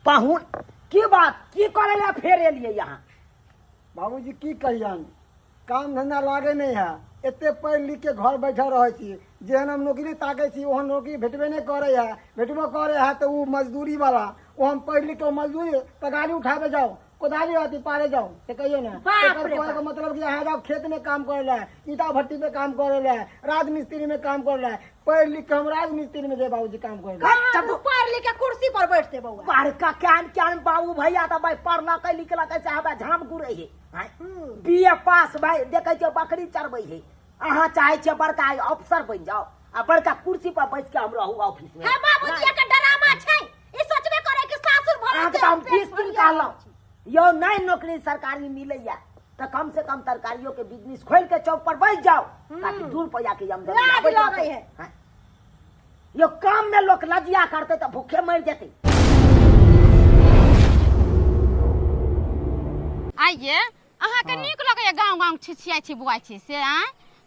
पाहुन की बात की करे ला फेर एलिए यहाँ? बाबूजी की कहियन, काम धंधा लागे नहीं है, एते पढ़ लिख के घर बैठल रहे छी। जेहन हम नौकरी ताके छी ओहन नौकरी भेटबे नहीं करे है। भेटबो करे है तो वो मजदूरी वाला, वो हम पढ़ लिख के मजदूरी तो गाड़ी उठावे जाओ, कोदाली आती पारे जाओ से कहिए ना। का मतलब कि यहाँ जाओ खेत में काम करे ला, ईटा भट्टी पे काम करे ला, राजमिस्त्री में काम करे ला। पढ़ लिख के हम राजमिस्त्री में दे बाबूजी काम करे ला। पढ़ लिख के कुर्सी पर बैठते बउआ। बड़का क्या बाबू भैया तो भाई पढ़ला के लिखला कैसे हवा झाम गुरे है। बीए पास भाई देखे छे बकरी चरबै है। अहाँ चाहे छे बड़का अफसर बन जाओ आ बड़का कुर्सी पर बैठ के हम रहू ऑफिस में। है बाबूजी के ड्रामा छै, ई सोचबे करे कि सासुर भर के हम 20 दिन कहलौ यो नहीं नौकरी सरकारी मिलैया तो कम से कम तरकारियों के बिजनेस खोल के चौक पर बैठ जाओ ताकि 2 रुपया की आमदनी लगे है। यो काम में लोग लजिया करते तो भूखे मर जाते। आइए अहाँ के नीक लगैया गाँव छिछियाई छी बुआई छी से आ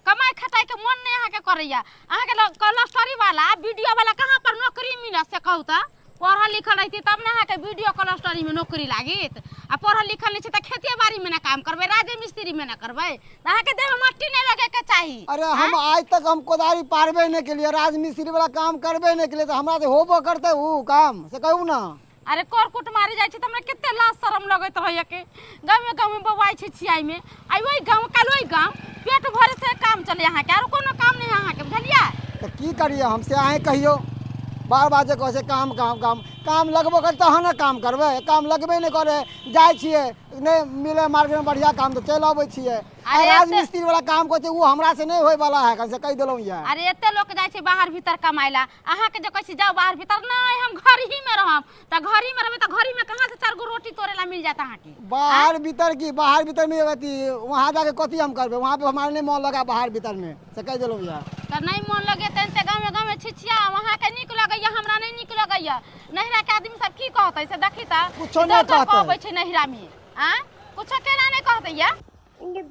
कमाई खटाई के मन नहीं अहाँ के करैया। अहाँ के क्लस्टरी वाला वीडियो वाला कहाँ पर नौकरी मिलत से कहू त? पढ़ल लिखल रहती तब ना अहाँ के वीडियो क्लस्टरी में नौकरी लागित। आ पढ़ल लिखल नहीं छै त खेती बाड़ी में ना काम करबै, राजे मिस्त्री में ना करबै। अहाँ के देह में मट्टी नहीं लगे के चाहिए। अरे हम आज तक हम कोदारी पारबे नहीं के लिए, राजमिस्त्री वाला काम करबे नहीं के लिए, तो हमरा से होबो करते वो काम से कहू ना। अरे कर कुट मारी जाय छै त हमरा केते लाज शरम लगैत रहैया के गाँव में बवाई छै छियाई में आई वही गाँव कल वही गाँव पेट भरे से काम चले अहाँ के, आरो कोनो काम नहीं अहाँ के, बुझलियै? तो की करिए हमसे आए कहियो बार बार जे कहे काम काम काम काम लगबो कर तहन ना काम करबे। काम लगबे नहीं करे, जाय छिए नहीं मिले मार्केट में बढ़िया काम तो चल आबै छिए। राजमिस्त्री वाला काम को वो हमरा से नहीं होय वाला है, कल से कह देलौ यार। अरे एते लोग जाय छै बाहर भीतर कमाइला, अहाँ के जे कहै छी जाओ बाहर भीतर नहीं, हम घर ही में रहब। त घर ही में रहबे त घर ही में कहां से 4 गो रोटी तोड़ेला मिल जाता अहाँ के? बाहर भीतर की बाहर भीतर में रहती वहां जाके कथी हम करबे, वहां पे हमारे नहीं मन लगा बाहर भीतर में से कह देलौ यार। त नहीं मन लगे तनते गाँव में छिछिया वहां के नीक लगैया, हमरा नहीं नीक लगैया। नहिरा के आदमी सब की कहतै से देखी त कुछो नहीं कहतै छै नहिरा में आ कुछो केना नहीं कहतै या। गे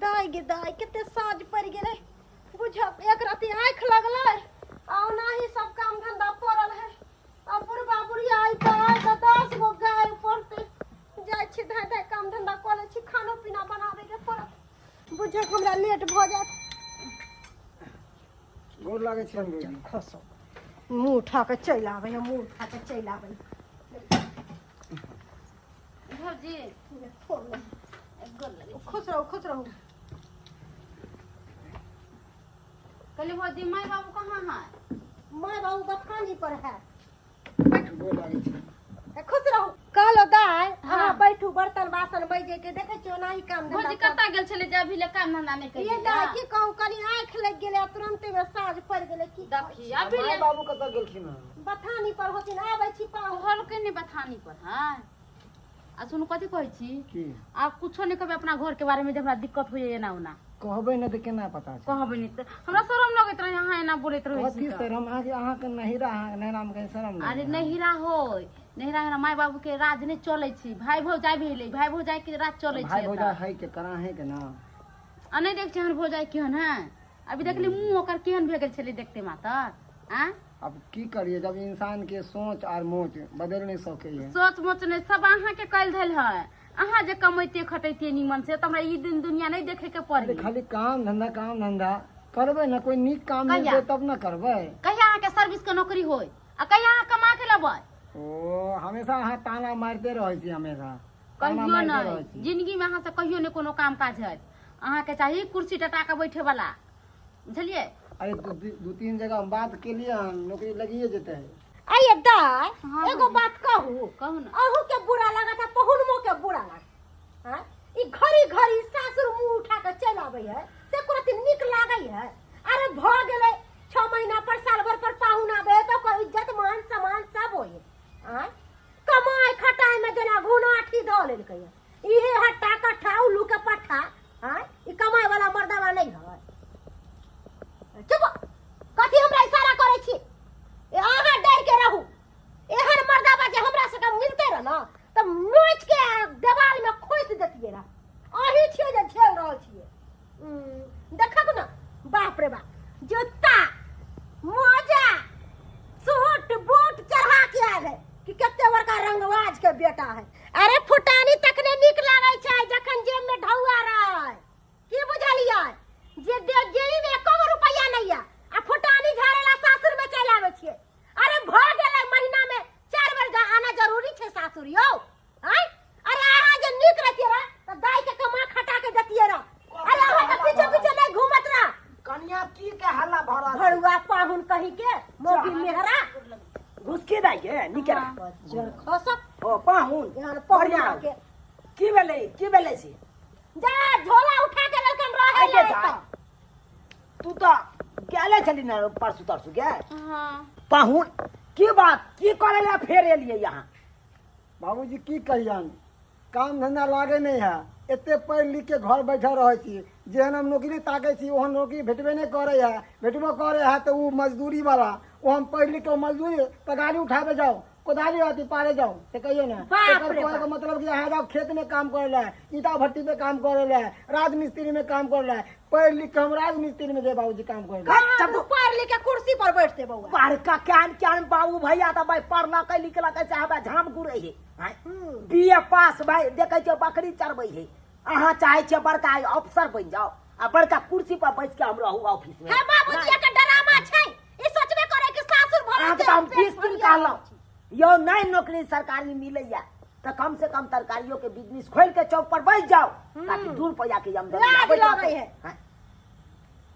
दाई केते साँझ पड़ गेले, बुझब एक राती आँख लगले आ नाही सब काम धंधा पड़ल है। अब बुढ़बा बुढ़िया आई त 10 गो गाय पड़ते जाय छी धाय धाय काम धंधा करे छी, खानो पीना बनावे के पड़त। बुझब हमरा लेट भ जात। गोर लागे छै खसो मुंह उठा के चल आवे, मुंह उठा के चल आवे। भौजी खुश रहो। कहली भौजी माई बाबू कहाँ है? माँ बाबू बथानी पर है। गोर लागे छै। खुश रहो। कहलो दाय हाँ बैठू, बर्तन बासन बैजे के देखे छियो नाही काम धंधा। भौजी कता गेल छले जे अभी ले काम धंधा नहीं ये करिया? दाय की कहूं कनी आँख लग गेले, तुरंत में साँझ पड़ गेले। की देखी अभी ले बाबू कत गेलखिन है? बथानी पर होतिन, आबै छी पाऊ। घर के नहीं बथानी पर है। आ सुन कथी कहै छी की आप कुछो नहीं कहबे अपना घर के बारे में, जब हमरा दिक्कत होइए ना उना कहबे न त केना पता छै? कहबे नहीं त हमरा शरम लगैत रहे, अहाँ एना बोलैत रहे कथी शरम? अहाँ के नहिरा नहिरा में कहीं शरम नहीं? अरे नहिरा होय नहिरा हमरा माय बाबू के राज नहीं चलै छी, भाई भौजाई भेलै, भाई भौजाई के राज चलै छी। भाई भौजाई है के करा है के ना? आ नहीं देख हमर भौजाई केहन है? अभी देखली मुंह ओकर केहन भे गेल छलै देखते मातर। आ अब की करिए जब इंसान के सोच और मोच बदल नहीं सके है। सोच मोच नहीं सब अहाँ के कल धैल है। अहाँ जे कमैते खटैते निमन से त हमरा ई दिन दुनिया नहीं देखे के पड़ी। खाली काम धंधा करबे ना, कोई नीक काम मिलते तब ना करबे। कहिया अहाँ के सर्विस के नौकरी होय आ कहिया अहाँ कमा के लेबै? ओ हमेशा अहाँ ताना मारते रहे छी, हमेशा ताना कहियो मारते रहे नहीं छी। जिंदगी में अहाँ से कहियो नहीं कोनो काम काज है। अहाँ के चाहिए कुर्सी टटा के बैठे वाला, बुझलिए? अरे 2-3 जगह हम बात के लिए नौकरी लगिए जेते है। आइए दाय हाँ, एगो बात कहू ना। अहू के बुरा लगा था, पहुनमो के बुरा लगा। हां ई घड़ी सासुर मुंह उठा के चल आवे है से कोती निक लागै है। अरे भ गेले 6 महीना पर साल भर पर पाहुन आवे तो कोई इज्जत मान सम्मान सब होय। हां कमाई खटाई में जना घुनाठी ध लेल कहिए इहे हट्टा कट्ठा उल्लू के पट्ठा। हां ई कमाई वाला मर्दावा नहीं है। चुप कथी हमरा इशारा करै छी? अहाँ डर के रहू। एहन मर्दावा जे हमरा से मिलते रह ना त नोच के देवाल में खोस देतिए रह। अही छिए जे झेल रहल छिए। देखक ना बाप रे बाप, जूता मोजा सूट बूट चढ़ा के आयल है कि केते बड़का रंगवाज के बेटा है। अरे फुटानी तकने निक लागै छै जखन जेब में ढौआ रहे। की बुझलियै? जे जेई में 1 रुपया नहीं है आ फुटानी झाड़ेला सासुर में चल आबै छियै। अरे भ गेलै महीना में 4 बेर आना जरूरी छै सासुर यौ। हैं? अरे अहाँ जे निक रहियै रे त दाई के कमा खटा के देतियै रे। अरे अहाँ के पीछे पीछे नहीं घूमत रह। कन्या की के हल्ला भरा भरुआ पाहुन कहि के मोगी मेहरा घुसके दाई के निकरा बच्चर खसक ओ पाहुन यहाँ बढ़िया पहुंचा के की भेलै से जा झोला उठा के ललकन रहे आगे ले जा। तू तो गेले छली ना परसू तरसू के हाँ पाहुन की बात की करे ला फेर एलियै यहाँ बाबूजी की कहियन काम धंधा लागे नहीं है। एते पढ़ लिख के घर बैठल रहे छी। जेहन हम नौकरी ताके छी ओहन नौकरी भेटबे नहीं करे है। भेटबो करे है तो वो मजदूरी वाला वो हम पढ़ लिख के मजदूरी पगारी उठावे जाओ कोदाली आती पारे जाओ से कहियो ना। बाप एकर रे कहै के मतलब कि यहाँ जाओ खेत में काम करे ला ईटा भट्टी पे काम करे ला राजमिस्त्री में काम करे ला। पढ़ लिख के हम राजमिस्त्री में जे बाबूजी काम करे ला। जब ऊपर लेके कुर्सी पर बैठते बउआ बड़का क्यान क्यान बाबू भैया तो भाई पढ़ना के लिखला के चाहे झाम गुरे है बीए पास भाई देखे छो बकरी चरबै है। अहाँ चाहे छे बड़का अफसर बन जाओ आ बड़का कुर्सी पर बैठ के हम रहू ऑफिस में। है बाबूजी के डरामा छै ई सोचबे करे कि सासुर भर अहाँ के हम 20 दिन कहलौ यो नहीं नौकरी सरकारी मिलैया तो कम से कम तरकारियों के बिजनेस खोल के चौक पर बैठ जाओ ताकि 2 रुपया के आमदनी लाज आबै लगै है। हैं?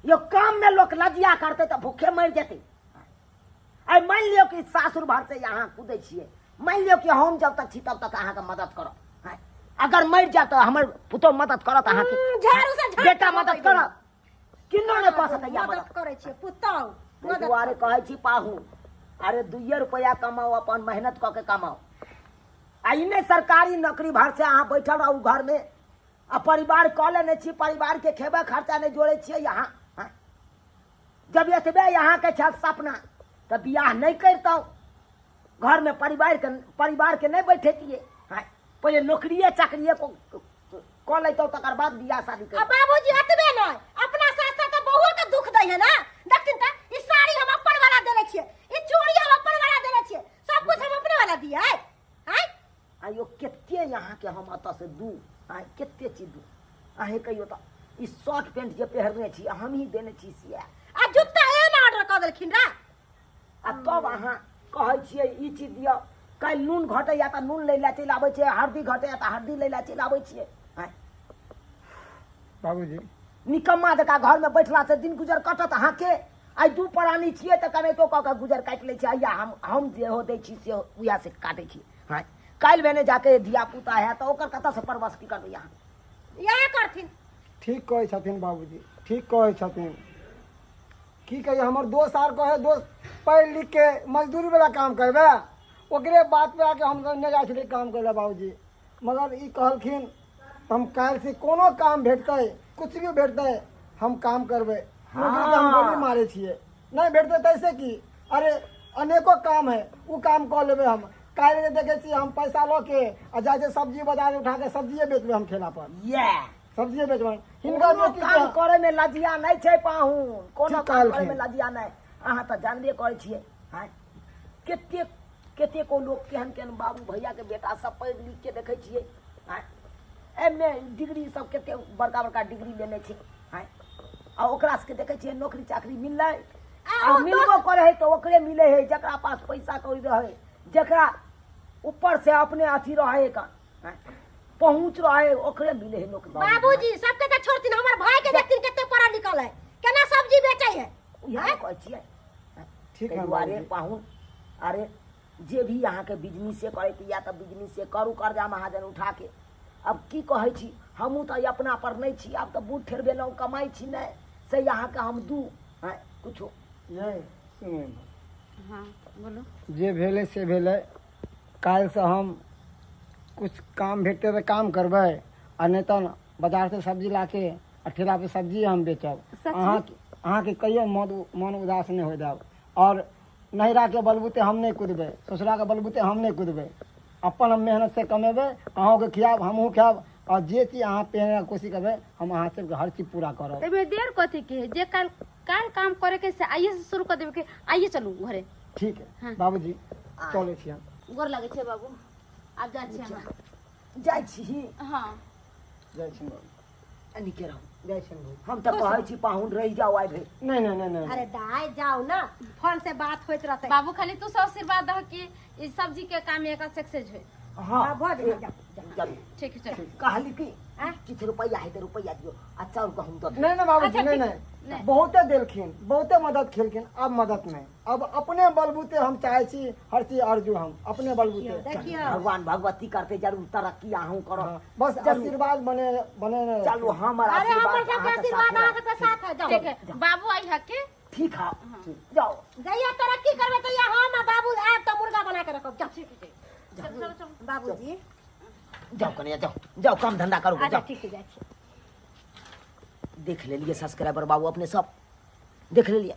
यो काम में लोग लजिया करते तो भूखे मर जेते। आई मान लियो कि सासुर भर से यहाँ कूदे छिए मान लियो कि हम जब तक छी तब तक अहाँ के मदद करो हैं? अगर मर जाए तो हमर पुतो मदद करत अहाँ के झाड़ू से झाड़ बेटा मदद करत किन्नो ने कह सकैया मदद करे छै पुतौ ताहि दुआरे कहै छी पाहुन अरे 2 रुपया कमाओ अपन मेहनत कऽ के कमाओ आ ई नहीं सरकारी नौकरी भर से अहाँ बैठल रहू घर में आ परिवार कऽ लेने छी परिवार के खेबे खर्चा नहीं जोड़े छियै यहाँ हैं? जब एतबे यहाँ के छल सपना तो बियाह नहीं करतौ घर में परिवार के नहीं बैठेतियै हैं? पहले नौकरिये चाकरिये को कऽ लेतौ तकर बाद बियाह शादी आ कर। बाबूजी अतबे नहीं अपना साथ साथ बहुओ के दुख दै है ना। देखथिन त ई साड़ी हम अपन वाला देले छियै ई चूड़ी हम अपन वाला देले छियै सब कुछ हम अपने वाला दियै हैं। आइयो केते यहाँ के हम अत से दू आइ केते चीज दू अहे कहियो तो ई शर्ट पैंट जे पहरने छी हम ही देने छी सिया आ जूता एना ऑर्डर क देलखिन रे आ तब अहाँ कहै छियै ई चीज दियो काल नून घटैया तऽ नून लै ला चलि आबै छियै हल्दी घटैया तऽ हल्दी लै ला चलि आबै छियै हैं? बाबूजी निकम्मा जकाँ घर में बैठला से दिन गुजर कटत अहाँ के आई 2 प्राणी छियै तऽ केनाहितो कऽ के गुजर काटि लै छियै या हम जे हो दै छी से उएह से काटै छी हैं? काल्हि भेने जाके धिया पुता है तो ओकर कतऽ से परवश की करबै अहाँ? यह करथिन ठीक कहै छथिन बाबूजी ठीक कहै छथिन। की कहिए हमर दोस्त आर कहे दोस्त पढ़ लिख के मजदूरी वाला काम करबे ओकरे बात पे आके हम नहीं जाइ छलियै काम करे बाबूजी। मगर ई कहलखिन हम काल्हि से कोनो काम भेटतै कुछ भी भेटतै हम काम करबै नौकरी के हम गोली मारे छियै नहीं भेटतै तैसे की अरे अनेको काम है वो काम कऽ लेबै हम। काल्हि देखे छी हम पैसा लऽ के आ जाइ छै सब्जी बाजार उठा के सब्जिए बेचबै हम ठेला पर ये सब्जिए बेचबै हिनका कोनो बेटी काम के करे में लजिया नहीं छै पाहुन कोनो ठीक काम करे कहलखिन। में लजिया नहीं अहाँ तऽ जानबे करै छियै हैं? केते को लोग केहन केहन बाबू भैया के बेटा सब पढ़ि लिख के देखै छियै हैं? एमे डिग्री सब केते बड़का बड़का डिग्री लेने छै हैं? आ ओकरा सबके देखै छियै नौकरी चाकरी मिललै आ मिलबो करे है तो ओकरे मिले है जकरा पास पैसा कौड़ी रहे जकरा ऊपर से अपने अथी रहे का हैं? पहुँच रहे ओकरे मिले है नौकरी। बाबूजी सबके त छोड़थिन हमर भाई के देखथिन केते पढ़ा लिखल है केना सब्जी बेचै है। इएह कहै छियै ठीक ताहि है दुआरे बाबूजी। पाहुन अरे जे भी यहाँ के बिजनेस से करे या तो बिजनेस से करू कर्जा महाजन उठा के अब की कहै छी हमहूँ तऽ अपना पर नहीं छी आब तऽ बूढ़ ठेर भेलहुँ कमाई छी नहीं से यहाँ के हम दू हैं कुछो ये सुनिए हाँ बोलो जे भेलै से भेलै काल्हि से हम कुछ काम भेटते तऽ काम करबै आ नहीं तऽ बाजार से सब्जी लाके आ ठेला पे सब्जी हम बेचब। अहाँके कहियो मन उदास नहीं हो जाब और नैहरा के बलबूते हम नहीं कूदबै ससुरा के बलबूते हम नहीं कूदबै अपन हम मेहनत से कमेबै अहूँके खियाब हमहूँ खायब और जे चीज अहाँ पहने के कोशिश करबै हम अहाँ सबके हर चीज पूरा करब। तमे देर कथी के जे काल काम करे के से आइए से शुरू कर देबे के आइए चलू घरे। ठीक है हाँ। बाबूजी चलै छी हम। गोर लगे छे बाबू आब जा छी हम जाइ छी हां जय सिंह बाबू निके रहू जय सिंह बाबू हम तो कहै छी पाहुन रह जाओ आइ भे नहीं नहीं नहीं नहीं अरे दाई जाओ ना फोन से बात होइत रहते बाबू खाली तू सब आशीर्वाद दह कि ई सब्जी के काम एक सक्सेस होय हाँ भऽ जेतै, जा, जरूर ठीक है चल कहली कि आँ? किछु रुपया है तो रुपया दियो अच्छा रुपया हम दो नहीं नहीं बाबूजी अच्छा, नहीं ठीक। नहीं नहीं। बहुते दिलखिन बहुते मदद खेलखिन अब मदद नहीं अब अपने बलबूते हम चाहे छी हर चीज अर्जू हम अपने बलबूते देखियो भगवान भगवती करते जरूर तरक्की आहू करो हाँ, बस जरूर। आशीर्वाद बने बने रहे। चलो हमर अरे हमर आशीर्वाद सबके अहाँके आशीर्वाद साथे अहाँ सबके साथ है जाओ ठीक है बाबू आई हके ठीक है जाओ जइया तरक्की करबे तो या हम आ बाबू आब तो मुर्गा बना के रखब जा ठीक है चल चल चल बाबूजी जाओ कन्या जाओ जाओ काम धंधा करो अच्छा जाओ ठीक है जाइ छी देख लेलिए सब्सक्राइबर बाबू अपने सब देख लेलिए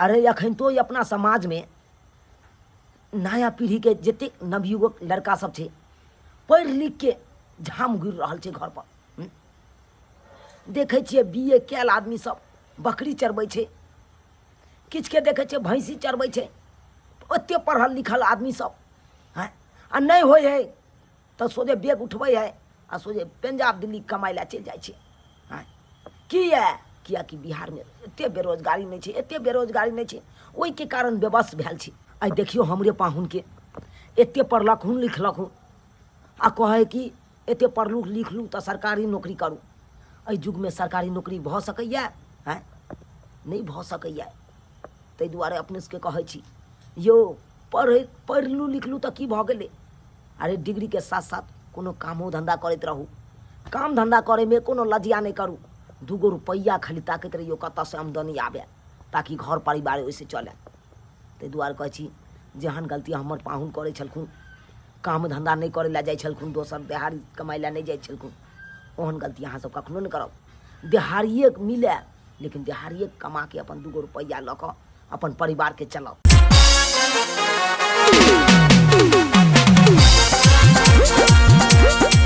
अरे अखन तो अपना समाज में नया पीढ़ी के जते नवयुवक लड़का सब छै पढ़ लिख के झाम घुरि रहल छै घर पर देखै छियै बीए कैल आदमी सब बकरी चरबै छै किछु के देखै छियै भैंसी चरबै छै ओते पढ़ल लिखल आदमी सब हैं आ नहीं होय है तो सोझे बैग उठबै है आ सोझे पंजाब दिल्ली कमाइ लए चलि जाइ छै हैं कियाकि बिहार में एते बेरोजगारी नहीं छै एते बेरोजगारी नहीं छै ओहि के कारण बेबस भेल छै आई देखियो हमरे पाहुन के एते पढ़लक हूँ लिखलक हूँ आ कहे कि एते पढ़लू लिखलू तो सरकारी नौकरी करू एहि युग में सरकारी नौकरी भऽ सकैया हैं नहीं भऽ सकैया ताहि दुआरे अपने सबके कहै छी यौ पढ़लू लिखलू तो की भऽ गेलै अरे डिग्री के साथ साथ कोनो कामो धंधा करैत रहू काम धंधा करे में कोनो लजिया नहीं करू दूगो रुपया खाली ताकैत रहियो कतऽ से आमदनी आबे ताकि घर परिवार ओहिसे चले ताहि दुआरे कहै छी जेहन गलती हमर पाहुन करै छलखुन काम धंधा नहीं करे ला जाइ छलखुन दोसर देहाड़ी कमाइ ला नहीं जाइ छलखुन ओहन गलती अहाँ सब कखनो नहीं करब देहाड़िए मिले लेकिन देहाड़िए कमा के अपन दूगो रुपया लऽ कऽ अपन परिवार के चलाउ